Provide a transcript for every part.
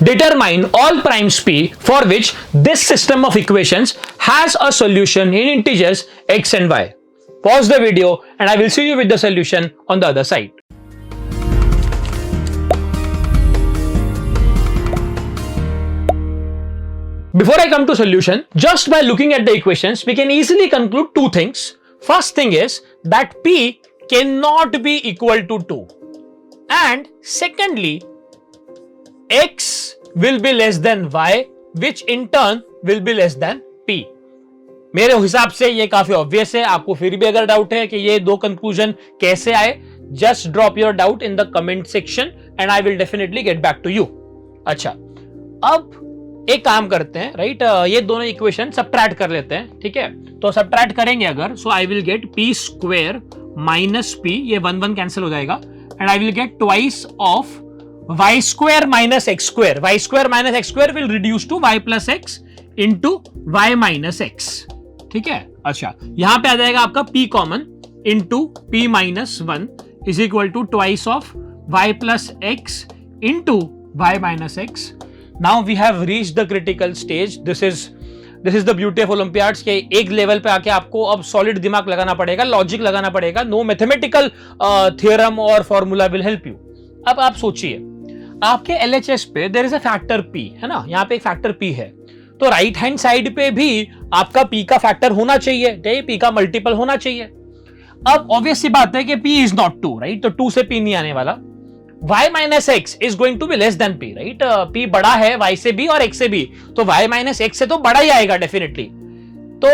Determine all primes p for which this system of equations has a solution in integers x and y. Pause the video and I will see you with the solution on the other side. Before I come to solution, just by looking at the equations, we can easily conclude two things. First thing is that p cannot be equal to 2. And secondly, x will be less than y, which in turn will be less than p. मेरे हिसाब से ये काफी obvious है. आपको फिर भी अगर डाउट है कि ये दो कंक्लूजन कैसे आए, just drop your doubt in the comment section and I will definitely get back to you. अच्छा, अब एक काम करते हैं, राइट? ये दोनों इक्वेशन सबट्रैक्ट कर लेते हैं. ठीक है, तो सबट्रैक्ट करेंगे अगर, so I will get P square minus P, ये 1 1 कैंसिल हो जाएगा, and I will get twice of y square minus x square. Y square minus x square will reduce to y plus x into y minus x. ठीक है. अच्छा, यहां पे आ जाएगा आपका p common into p minus 1 is equal to twice of y plus x into y minus x. Now we have reached the critical stage. This is the beauty of Olympiads के एक level पे आके आपको अब solid दिमाग लगाना पड़ेगा, logic लगाना पड़ेगा. नो मैथमेटिकल थियरम और फॉर्मूला विल हेल्प यू. अब आप सोचिए, आपके LHS पे there is a factor p, है ना? यहाँ पे एक फैक्टर p है, तो राइट हैंड साइड पे भी आपका p का फैक्टर होना चाहिए, p का मल्टीपल होना चाहिए. अब ऑब्वियस सी बात है कि p इज नॉट 2, राइट? तो 2 से p नहीं आने वाला. y minus x is going to be less than p, right? p बड़ा है y से भी और x से भी, तो y माइनस x से तो बड़ा ही आएगा डेफिनेटली. तो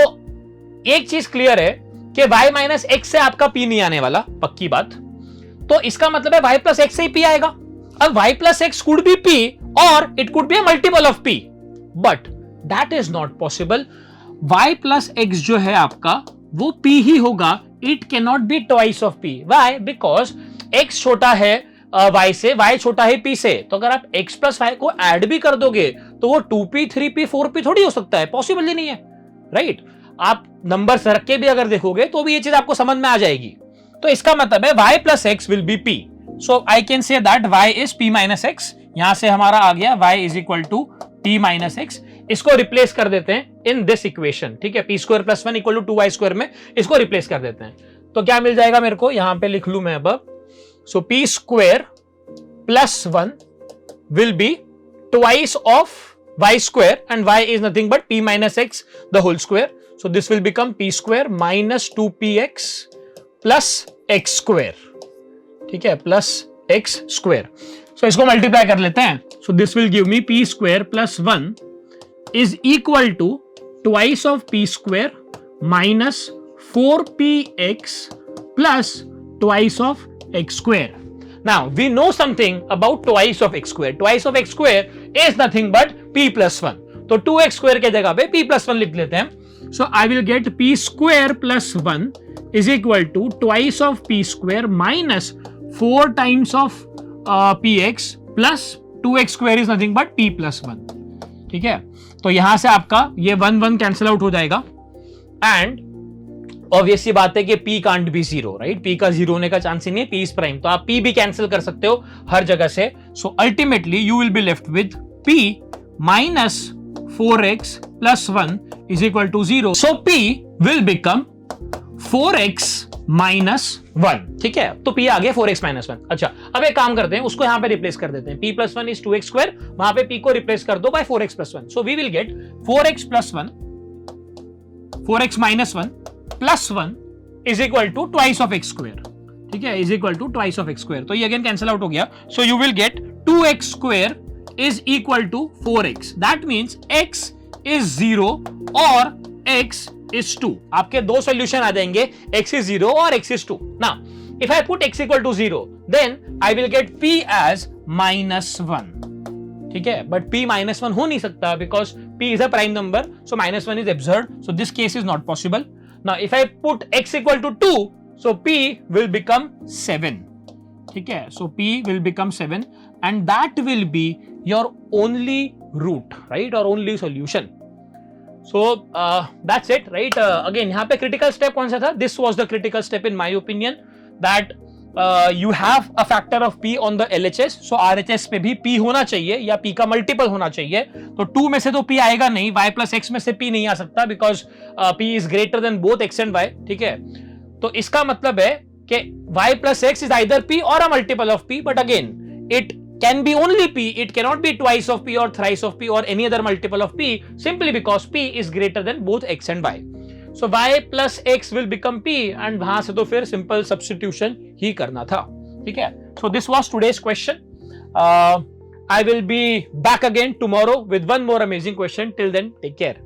एक चीज क्लियर है कि y माइनस x से आपका p नहीं आने वाला, पक्की बात. तो इसका मतलब है y प्लस x से ही p आएगा. अब y plus x could be p or it could be a multiple of p, but that is not possible. y plus x जो है आपका वो p ही होगा. It cannot be twice of p. Why? Because x छोटा है y से, y छोटा है p से. तो अगर आप x plus y को ऐड भी कर दोगे तो वो 2p 3p 4p थोड़ी हो सकता है, पॉसिबल ही नहीं है, राइट? आप नंबर रख के भी अगर देखोगे तो भी ये चीज आपको समझ में आ जाएगी. तो इसका मतलब है y plus x will be p. So I can say that y is p minus x. यहां से हमारा आ गया y is equal to p minus x. इसको रिप्लेस कर देते हैं इन दिस इक्वेशन. ठीक है, p square plus 1 equal to 2y square में इसको रिप्लेस कर देते हैं. तो क्या मिल जाएगा मेरे को? यहां पे लिख लू मैं अब. So p square plus 1 will be twice of y square and y is nothing but p minus x the whole square. So this will become p square minus 2px plus x square. ठीक है, plus x square. सो इसको multiply कर लेते हैं. So this will give me p square plus 1 is equal to twice of p square minus 4px plus twice of x square. Now we know something about twice of x square. Twice of x square is nothing but p plus 1. तो 2x square के जगह पे p plus 1 लिख लेते हैं. So I will get p square plus 1 is equal to twice of p square minus 4 times of px plus 2x square is nothing but p plus 1. ठीक है, तो यहां से आपका ये 1 1 कैंसिल आउट हो जाएगा एंड ऑब्वियस सी बात है कि p can't be 0, right? p का 0 होने का चांस ही नहीं है, p इज प्राइम. तो आप p भी कैंसिल कर सकते हो हर जगह से. So ultimately you will be left with p minus 4x plus 1 is equal to 0. So p will become 4x minus 1. ठीक है, तो p आ गया 4x माइनस 1. अच्छा, अब एक काम करते हैं, उसको यहां पे रिप्लेस कर देते हैं. p plus 1 is 2x square, वहां पे p को रिप्लेस कर दो by 4x plus 1. So we will get 4x plus 1 4x minus 1 plus 1 is equal to twice of x square. ठीक है, is equal to twice of x square. तो ये again cancel out हो गया. So you will get 2x square is equal to 4x. That means x is 0 और x is 2. आपके दो solution आ जाएंगे, x is 0 और x is 2. Now, if I put x equal to 0, then I will get p as minus 1. ठीक है, but p minus 1 हो नहीं सकता because p is a prime number, so minus 1 is absurd. So this case is not possible. Now, if I put x equal to 2, so p will become 7. ठीक है, so p will become 7 and that will be your only root, right? Or only solution. So that's it, right? Again, यहाँ पे critical step कौन सा था? This was the critical step in my opinion, that you have a factor of p on the LHS, so RHS पे भी p होना चाहिए या p का मल्टीपल होना चाहिए. तो 2 में से तो p आएगा नहीं, y प्लस x में से p नहीं आ सकता because p is greater than both x and y. ठीक है, तो इसका मतलब है कि y plus x is either p और a multiple of p, but again it can be only p, it cannot be twice of p or thrice of p or any other multiple of p, simply because p is greater than both x and y. So y plus x will become p and वहां से तो फिर simple substitution ही करना था. ठीक है, so this was today's question. I will be back again tomorrow with one more amazing question. Till then, take care.